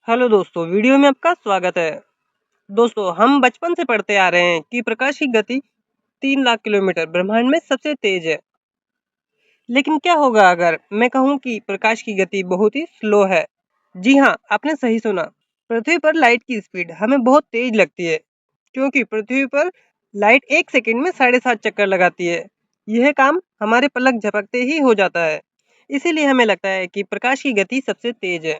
Hello दोस्तों, video में आपका स्वागत है। दोस्तों, हम बचपन से पढ़ते आ रहे हैं कि प्रकाश की गति 3 लाख किलोमीटर ब्रह्मांड में सबसे तेज है। लेकिन क्या होगा अगर मैं कहूँ कि प्रकाश की गति बहुत ही स्लो है? जी हाँ, आपने सही सुना। पृथ्वी पर लाइट की स्पीड हमें बहुत तेज लगती है, क्योंकि पृथ्वी पर लाइट 1 सेकंड में 7.5 चक्कर लगाती है। यह काम हमारे पलक झपकते ही हो जाता है। इसीलिए हमें लगता है कि प्रकाश की गति सबसे तेज है।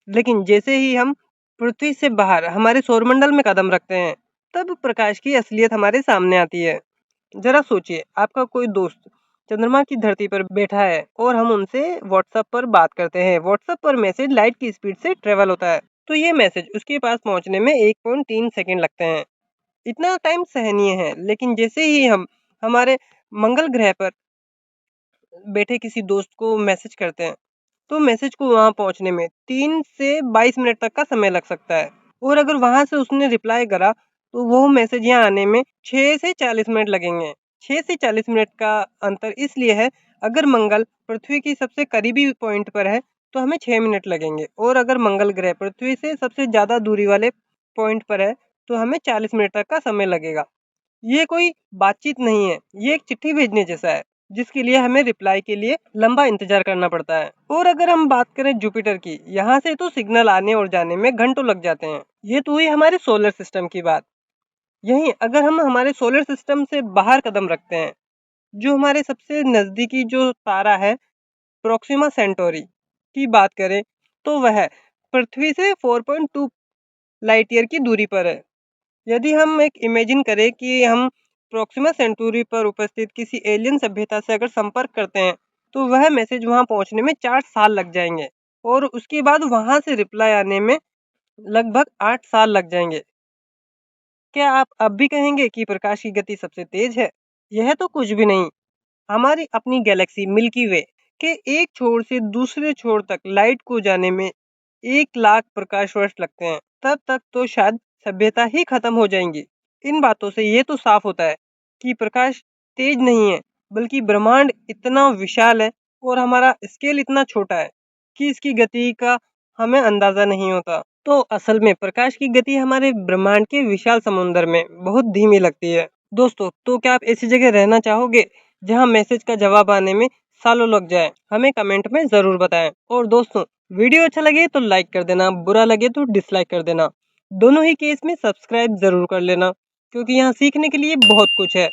लेकिन जैसे ही हम पृथ्वी से बाहर हमारे सौरमंडल में कदम रखते हैं, तब प्रकाश की असलियत हमारे सामने आती है। जरा सोचिए, आपका कोई दोस्त चंद्रमा की धरती पर बैठा है और हम उनसे व्हाट्सएप पर बात करते हैं। व्हाट्सएप पर मैसेज लाइट की स्पीड से ट्रेवल होता है, तो ये मैसेज उसके पास पहुंचने में 1.3 सेकंड लगते हैं। इतना टाइम सहनीय है, लेकिन जैसे ही हम हमारे मंगल ग्रह पर बैठे किसी दोस्त को मैसेज करते हैं, तो मैसेज को वहाँ पहुँचने में 3 से 22 मिनट तक का समय लग सकता है। और अगर वहाँ से उसने रिप्लाई करा, तो वो मैसेज यहाँ आने में 6 से 40 मिनट लगेंगे। 6 से 40 मिनट का अंतर इसलिए है, अगर मंगल पृथ्वी की सबसे करीबी पॉइंट पर है, तो हमें 6 मिनट लगेंगे, और अगर मंगल ग्रह पृथ्वी से सबसे ज़्यादा दूरी वाले पॉइंट पर है, तो हमें 40 मिनट तक का समय लगेगा। ये कोई बातचीत नहीं है, ये एक चिट्ठी भेजने जैसा है, जिसके लिए हमें रिप्लाई के लिए लंबा इंतजार करना पड़ता है। और अगर हम बात करें जुपिटर की, यहाँ से तो सिग्नल आने और जाने में घंटों लग जाते हैं। ये तो हुई हमारे सोलर सिस्टम की बात। यहीं अगर हम हमारे सोलर सिस्टम से बाहर कदम रखते हैं, जो हमारे सबसे नजदीकी जो तारा है, प्रोक्सिमा सेंटोरी की बात करें, तो वह पृथ्वी से 4.2 लाइट ईयर की दूरी पर है। यदि हम एक इमेजिन करें कि हम प्रोक्सिमा सेंटूरी पर उपस्थित किसी एलियन सभ्यता से अगर संपर्क करते हैं, तो वह मैसेज वहां पहुंचने में 4 साल लग जाएंगे, और उसके बाद वहां से रिप्लाई आने में लगभग 8 साल लग जाएंगे। क्या आप अब भी कहेंगे कि प्रकाश की गति सबसे तेज है? यह तो कुछ भी नहीं। हमारी अपनी गैलेक्सी मिल्की वे के एक छोर से दूसरे छोर तक लाइट को जाने में 1 लाख प्रकाश वर्ष लगते हैं। तब तक तो शायद सभ्यता ही खत्म हो जाएंगी। इन बातों से ये तो साफ होता है कि प्रकाश तेज नहीं है, बल्कि ब्रह्मांड इतना विशाल है और हमारा स्केल इतना छोटा है कि इसकी गति का हमें अंदाजा नहीं होता। तो असल में प्रकाश की गति हमारे ब्रह्मांड के विशाल समुद्र में बहुत धीमी लगती है। दोस्तों, तो क्या आप ऐसी जगह रहना चाहोगे जहां मैसेज का जवाब आने में सालों लग जाए? हमें कमेंट में जरूर बताएं। और दोस्तों, वीडियो अच्छा लगे तो लाइक कर देना, बुरा लगे तो डिसलाइक कर देना। दोनों ही केस में सब्सक्राइब जरूर कर लेना, क्योंकि यहाँ सीखने के लिए बहुत कुछ है।